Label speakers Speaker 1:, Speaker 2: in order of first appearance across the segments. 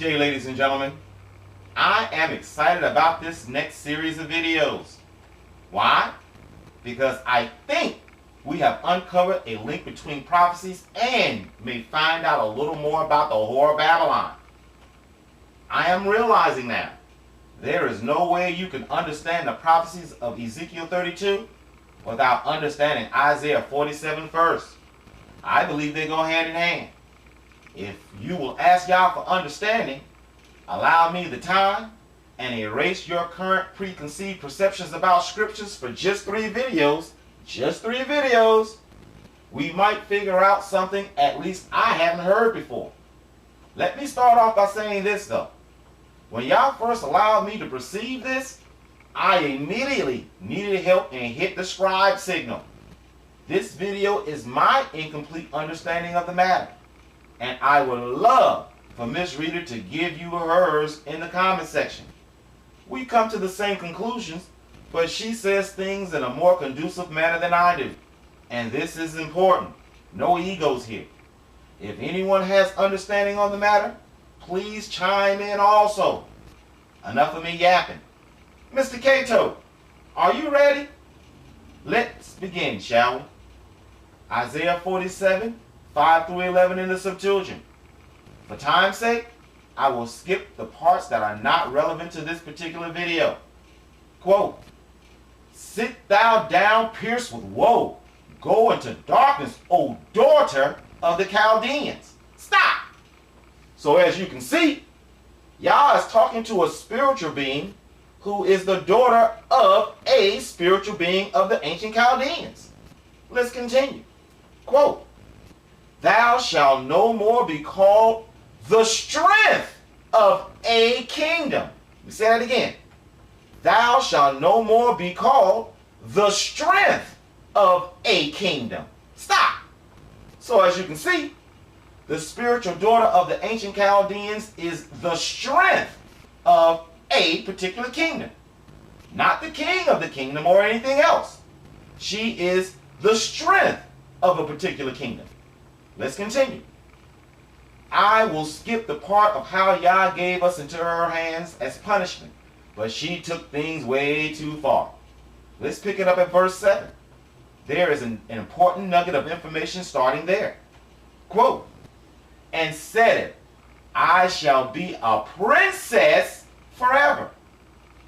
Speaker 1: day, ladies and gentlemen. I am excited about this next series of videos. Why? Because I think we have uncovered a link between prophecies and may find out a little more about the whore of Babylon. I am realizing now there is no way you can understand the prophecies of Ezekiel 32 without understanding Isaiah 47 first. I believe they go hand in hand. If you will ask y'all for understanding, allow me the time, and erase your current preconceived perceptions about scriptures for just three videos, we might figure out something at least I haven't heard before. Let me start off by saying this though. When y'all first allowed me to perceive this, I immediately needed help and hit the scribe signal. This video is my incomplete understanding of the matter, and I would love for Miss Reader to give you hers in the comment section. We come to the same conclusions, but she says things in a more conducive manner than I do. And this is important. No egos here. If anyone has understanding on the matter, please chime in also. Enough of me yapping. Mr. Cato, are you ready? Let's begin, shall we? Isaiah 47, 5 through 11 in the Septuagint. For time's sake, I will skip the parts that are not relevant to this particular video. Quote, "Sit thou down pierced with woe. Go into darkness, O daughter of the Chaldeans." Stop! So as you can see, Yah is talking to a spiritual being who is the daughter of a spiritual being of the ancient Chaldeans. Let's continue. Quote, "Thou shalt no more be called the strength of a kingdom." Let me say that again. "Thou shalt no more be called the strength of a kingdom." Stop. So as you can see, the spiritual daughter of the ancient Chaldeans is the strength of a particular kingdom. Not the king of the kingdom or anything else. She is the strength of a particular kingdom. Let's continue. I will skip the part of how Yah gave us into her hands as punishment, but she took things way too far. Let's pick it up at verse 7. There is an important nugget of information starting there. Quote, "And said it, I shall be a princess forever.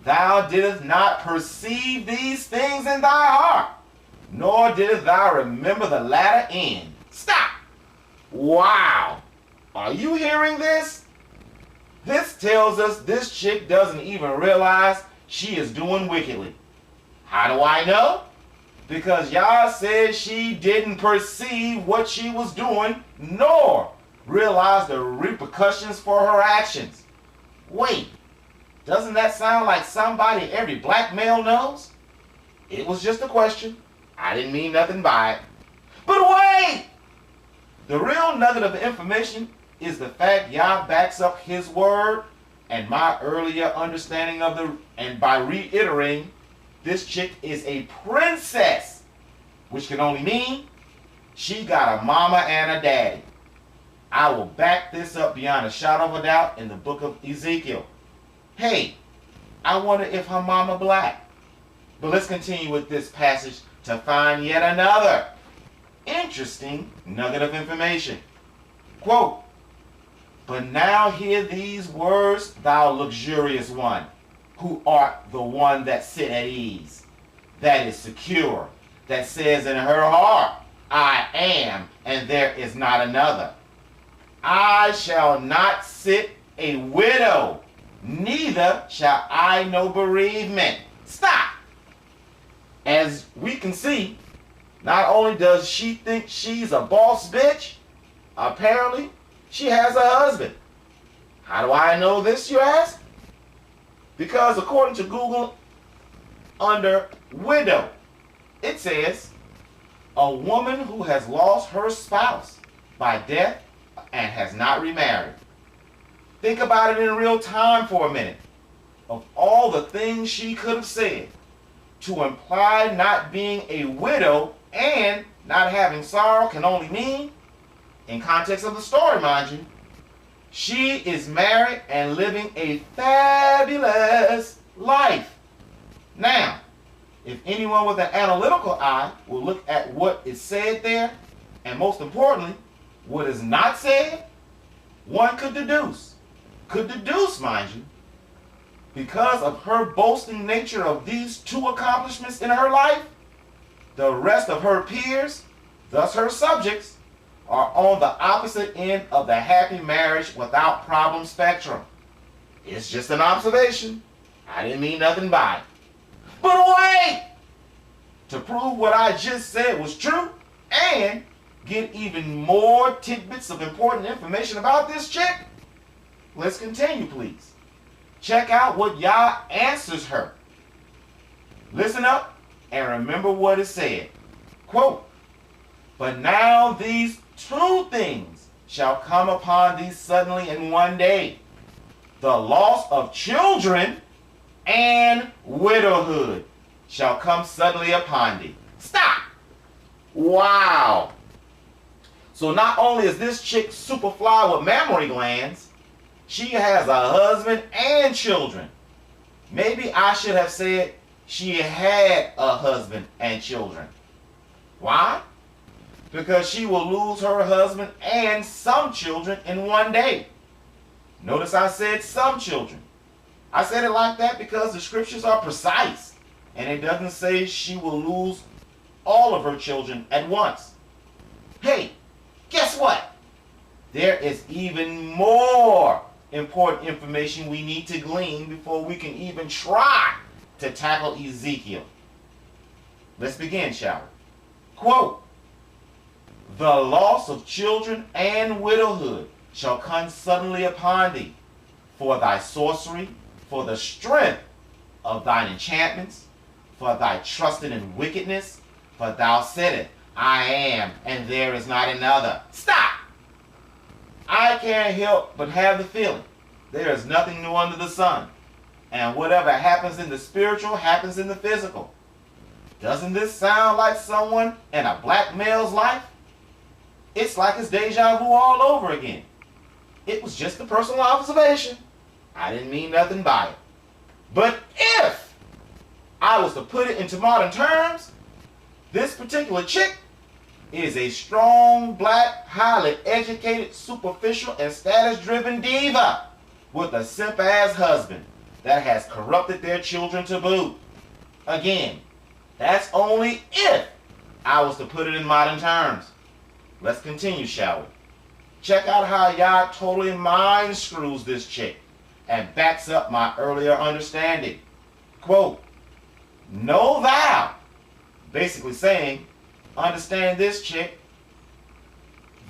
Speaker 1: Thou didst not perceive these things in thy heart, nor didst thou remember the latter end." Stop! Wow! Are you hearing this? This tells us this chick doesn't even realize she is doing wickedly. How do I know? Because Yah said she didn't perceive what she was doing, nor realize the repercussions for her actions. Wait, doesn't that sound like somebody every black male knows? It was just a question. I didn't mean nothing by it. But wait! The real nugget of information is the fact Yah backs up his word and my earlier understanding of and by reiterating, this chick is a princess, which can only mean she got a mama and a daddy. I will back this up beyond a shadow of a doubt in the book of Ezekiel. Hey, I wonder if her mama black. But let's continue with this passage to find yet another interesting nugget of information. Quote, "But now hear these words, thou luxurious one, who art the one that sit at ease, that is secure, that says in her heart, I am, and there is not another. I shall not sit a widow, neither shall I know bereavement." Stop! As we can see, not only does she think she's a boss bitch, apparently she has a husband. How do I know this, you ask? Because according to Google, under widow, it says, a woman who has lost her spouse by death and has not remarried. Think about it in real time for a minute. Of all the things she could have said, to imply not being a widow and not having sorrow can only mean, in context of the story, mind you, She is married and living a fabulous life. Now, if anyone with an analytical eye will look at what is said there, and most importantly, what is not said, one could deduce, mind you, because of her boasting nature of these two accomplishments in her life, the rest of her peers, thus her subjects, are on the opposite end of the happy marriage without problem spectrum. It's just an observation. I didn't mean nothing by it. But wait! To prove what I just said was true and get even more tidbits of important information about this chick, let's continue, please. Check out what Yah answers her. Listen up and remember what it said. Quote, "But now these two things shall come upon thee suddenly in one day, the loss of children and widowhood shall come suddenly upon thee." Stop! Wow! So not only is this chick super fly with mammary glands, she has a husband and children. Maybe I should have said she had a husband and children. Why? Because she will lose her husband and some children in one day. Notice I said some children. I said it like that because the scriptures are precise, and it doesn't say she will lose all of her children at once. Hey, guess what? There is even more important information we need to glean before we can even try to tackle Ezekiel. Let's begin, shall we? Quote, "The loss of children and widowhood shall come suddenly upon thee, for thy sorcery, for the strength of thine enchantments, for thy trusting in wickedness, for thou saidest, I am, and there is not another." Stop! I can't help but have the feeling there is nothing new under the sun, and whatever happens in the spiritual happens in the physical. Doesn't this sound like someone in a black male's life? It's like it's deja vu all over again. It was just a personal observation. I didn't mean nothing by it. But if I was to put it into modern terms, this particular chick is a strong, black, highly educated, superficial, and status-driven diva with a simp-ass husband that has corrupted their children to boot. Again, that's only if I was to put it in modern terms. Let's continue, shall we? Check out how Yah totally mind screws this chick and backs up my earlier understanding. Quote, "Know thou," basically saying, understand this chick,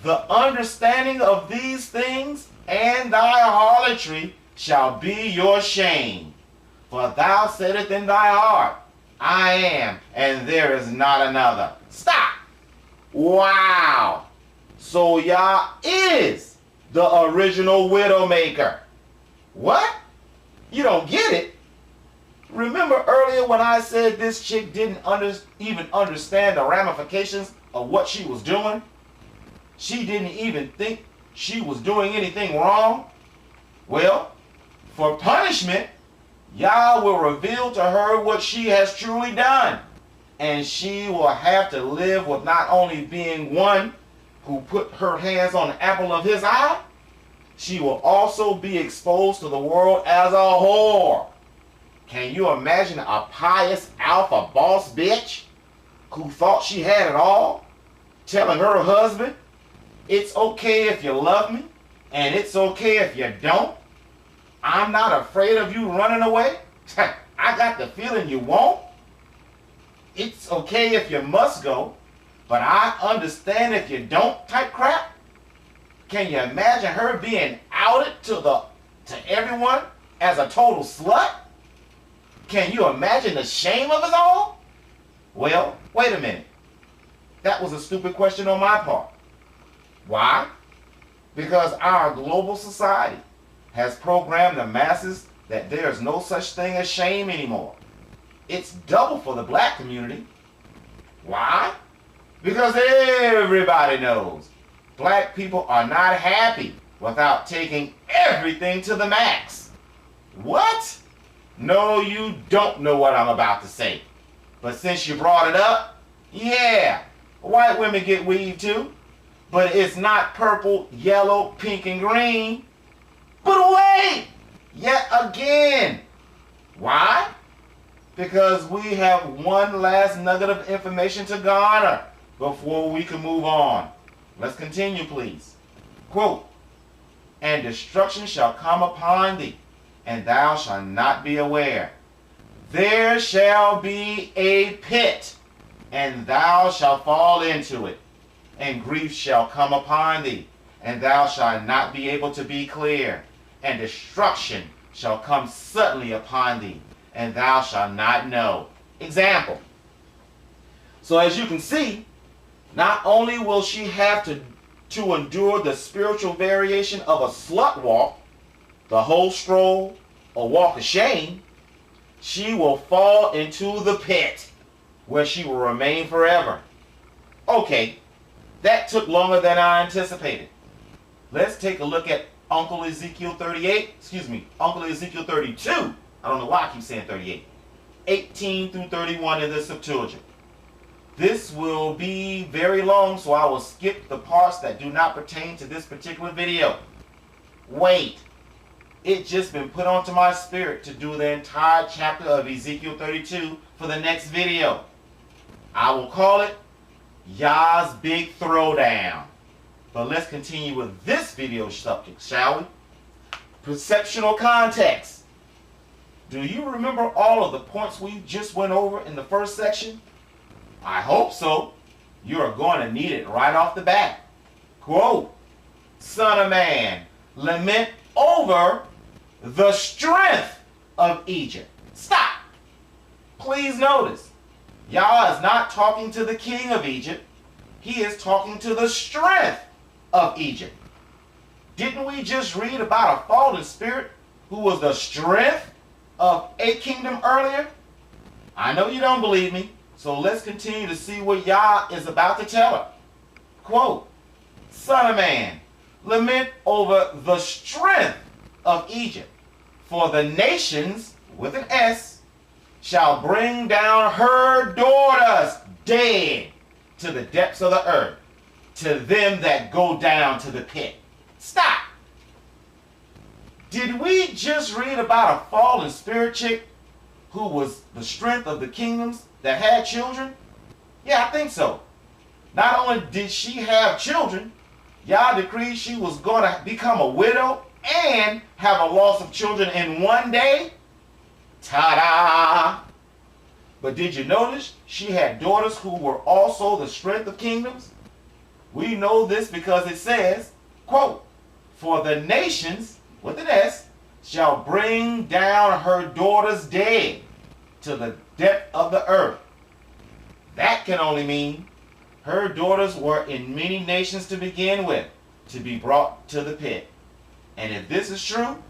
Speaker 1: "the understanding of these things and thy harlotry shall be your shame. For thou saidest in thy heart, I am, and there is not another." Stop! Wow! So Yah is the original widowmaker. What? You don't get it? Remember earlier when I said this chick didn't even understand the ramifications of what she was doing? She didn't even think she was doing anything wrong? Well, for punishment, Yah will reveal to her what she has truly done. And she will have to live with not only being one who put her hands on the apple of his eye, she will also be exposed to the world as a whore. Can you imagine a pious alpha boss bitch who thought she had it all, telling her husband, it's okay if you love me, and it's okay if you don't? I'm not afraid of you running away. I got the feeling you won't. It's okay if you must go, but I understand if you don't type crap. Can you imagine her being outed to everyone as a total slut? Can you imagine the shame of it all? Well, wait a minute. That was a stupid question on my part. Why? Because our global society has programmed the masses that there is no such thing as shame anymore. It's double for the black community. Why? Because everybody knows black people are not happy without taking everything to the max. What? No, you don't know what I'm about to say. But since you brought it up, yeah, white women get weave too. But it's not purple, yellow, pink, and green. But wait! Yet again. Why? Because we have one last nugget of information to garner before we can move on. Let's continue, please. Quote, "And destruction shall come upon thee, and thou shalt not be aware. There shall be a pit, and thou shalt fall into it. And grief shall come upon thee, and thou shalt not be able to be clear. And destruction shall come suddenly upon thee, and thou shalt not know." Example. So as you can see, not only will she have to endure the spiritual variation of a slut walk, the whole stroll, or walk of shame, she will fall into the pit, where she will remain forever. Okay, that took longer than I anticipated. Let's take a look at Uncle Ezekiel 32. I don't know why I keep saying 38. 18 through 31 in the Septuagint. This will be very long, so I will skip the parts that do not pertain to this particular video. Wait, it just been put onto my spirit to do the entire chapter of Ezekiel 32 for the next video. I will call it Yah's Big Throwdown. But let's continue with this video subject, shall we? Perceptual context. Do you remember all of the points we just went over in the first section? I hope so. You are going to need it right off the bat. Quote, "Son of man, lament over the strength of Egypt." Stop. Please notice, Yah is not talking to the king of Egypt. He is talking to the strength of Egypt. Didn't we just read about a fallen spirit who was the strength of a kingdom earlier? I know you don't believe me, so let's continue to see what Yah is about to tell her. Quote, "Son of man, lament over the strength of Egypt, for the nations," with an S, "shall bring down her daughters dead to the depths of the earth, to them that go down to the pit." Stop. Did we just read about a fallen spirit chick who was the strength of the kingdoms that had children? Yeah, I think so. Not only did she have children, Yah decreed she was going to become a widow and have a loss of children in one day. Ta-da! But did you notice she had daughters who were also the strength of kingdoms? We know this because it says, quote, "For the nations," with an S, "shall bring down her daughters dead to the depth of the earth." That can only mean her daughters were in many nations to begin with, to be brought to the pit. And if this is true,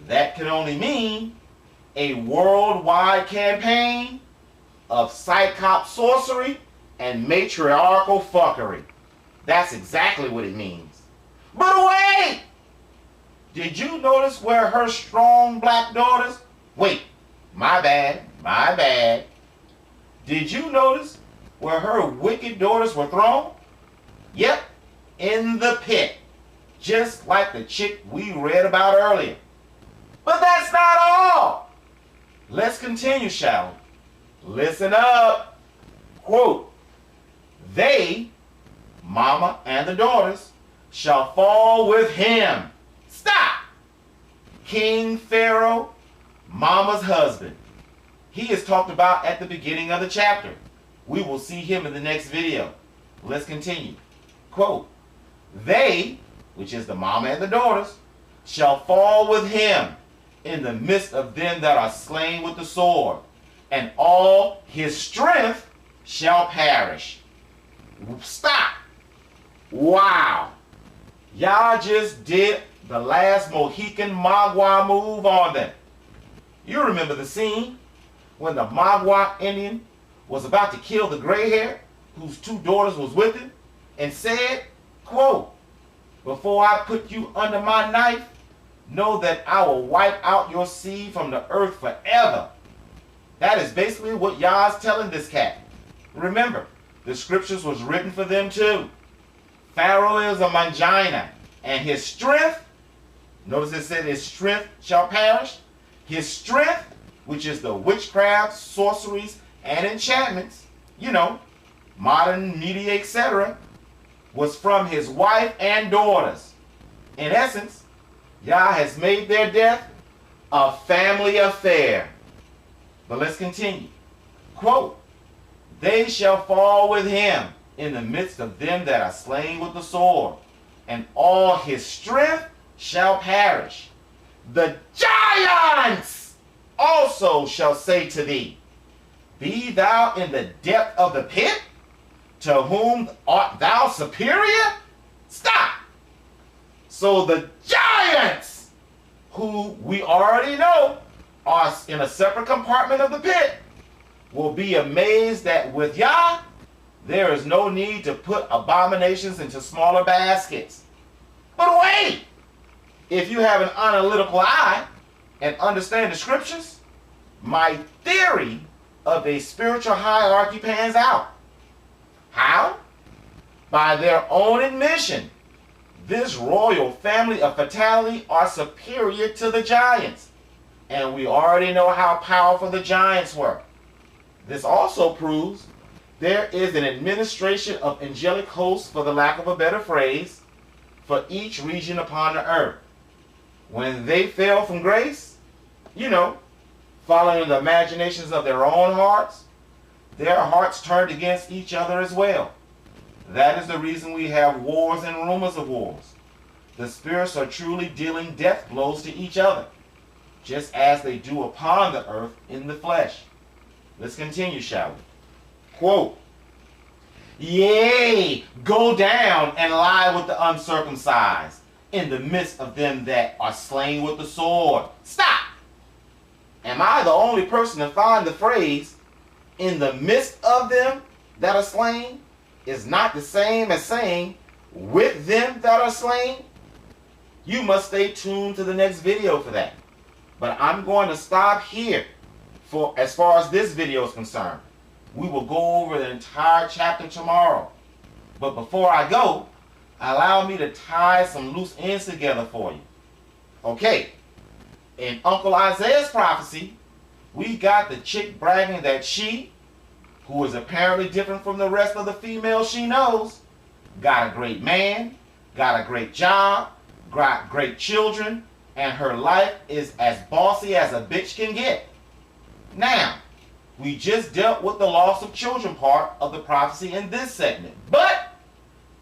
Speaker 1: that can only mean a worldwide campaign of psychop sorcery and matriarchal fuckery. That's exactly what it means. But wait! Did you notice where her strong black daughters... Wait, my bad. Did you notice where her wicked daughters were thrown? Yep, in the pit. Just like the chick we read about earlier. But that's not all. Let's continue, shall we? Listen up. Quote, "They," mama and the daughters, "shall fall with him." Stop. King Pharaoh, mama's husband. He is talked about at the beginning of the chapter. We will see him in the next video. Let's continue. Quote, "They," which is the mama and the daughters, "shall fall with him in the midst of them that are slain with the sword, and all his strength shall perish." Stop. Wow. Y'all just did the last Mohican Magua move on them. You remember the scene when the Magua Indian was about to kill the gray hair, whose two daughters was with him, and said, quote, before I put you under my knife, know that I will wipe out your seed from the earth forever. That is basically what Yah's telling this cat. Remember, the scriptures was written for them too. Pharaoh is a mangina, and his strength, notice it said his strength shall perish. His strength, which is the witchcraft, sorceries, and enchantments, modern media, etc., was from his wife and daughters. In essence, Yah has made their death a family affair. But let's continue. Quote, they shall fall with him in the midst of them that are slain with the sword, and all his strength shall perish. The giants also shall say to thee, be thou in the depth of the pit? To whom art thou superior? Stop! So the giants, who we already know are in a separate compartment of the pit, will be amazed that with Yah, there is no need to put abominations into smaller baskets. But wait! If you have an analytical eye and understand the scriptures, my theory of a spiritual hierarchy pans out. How? By their own admission, this royal family of fatality are superior to the giants. And we already know how powerful the giants were. This also proves there is an administration of angelic hosts, for the lack of a better phrase, for each region upon the earth. When they fell from grace, following the imaginations of their own hearts, their hearts turned against each other as well. That is the reason we have wars and rumors of wars. The spirits are truly dealing death blows to each other, just as they do upon the earth in the flesh. Let's continue, shall we? Quote, yea, go down and lie with the uncircumcised in the midst of them that are slain with the sword. Stop! Am I the only person to find the phrase, in the midst of them that are slain, is not the same as saying, with them that are slain? You must stay tuned to the next video for that. But I'm going to stop here for as far as this video is concerned. We will go over the entire chapter tomorrow. But before I go, allow me to tie some loose ends together for you. Okay, in Uncle Isaiah's prophecy, we got the chick bragging that she, who is apparently different from the rest of the females she knows, got a great man, got a great job, got great children, and her life is as bossy as a bitch can get. Now, we just dealt with the loss of children part of the prophecy in this segment, but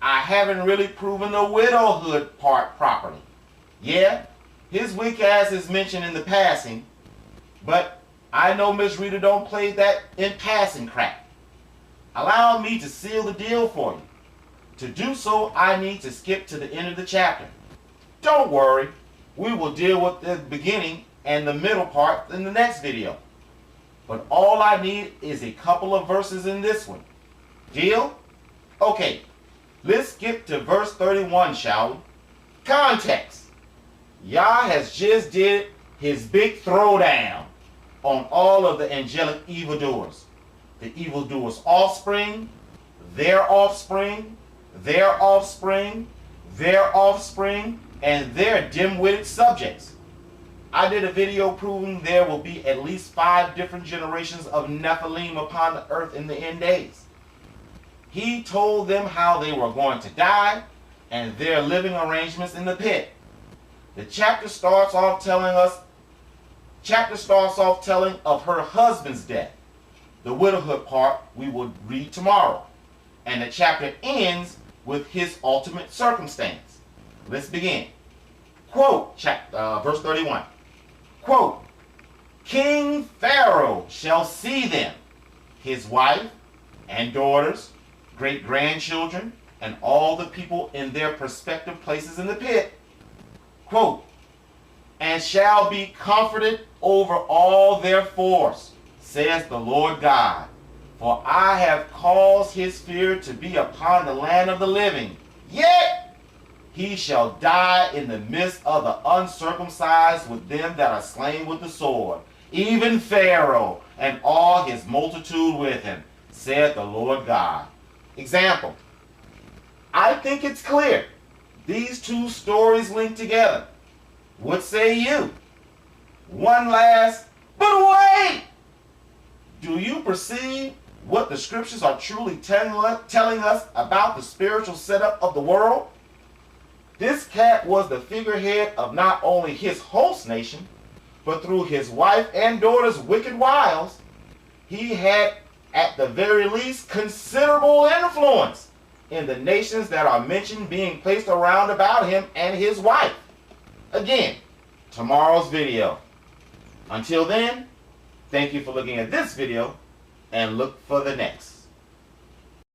Speaker 1: I haven't really proven the widowhood part properly. Yeah, his weak ass is mentioned in the passing, but I know Miss Rita don't play that in passing crap. Allow me to seal the deal for you. To do so, I need to skip to the end of the chapter. Don't worry, we will deal with the beginning and the middle part in the next video. But all I need is a couple of verses in this one. Deal? Okay, let's skip to verse 31, shall we? Context. Yah has just did his big throwdown on all of the angelic evildoers. The evildoers' offspring, their offspring, their offspring, their offspring, and their dim-witted subjects. I did a video proving there will be at least 5 different generations of Nephilim upon the earth in the end days. He told them how they were going to die and their living arrangements in the pit. The chapter starts off telling of her husband's death. The widowhood part we will read tomorrow. And the chapter ends with his ultimate circumstance. Let's begin. Quote, verse 31. Quote, King Pharaoh shall see them, his wife and daughters, great-grandchildren, and all the people in their prospective places in the pit. Quote, and shall be comforted over all their force, says the Lord God. For I have caused his fear to be upon the land of the living. Yet he shall die in the midst of the uncircumcised with them that are slain with the sword, even Pharaoh and all his multitude with him, saith the Lord God. Example. I think it's clear. These two stories link together. What say you? One last, but wait! Do you perceive what the scriptures are truly telling us about the spiritual setup of the world? This cat was the figurehead of not only his host nation, but through his wife and daughter's wicked wiles, he had at the very least considerable influence in the nations that are mentioned being placed around about him and his wife. Again, tomorrow's video. Until then, thank you for looking at this video and look for the next.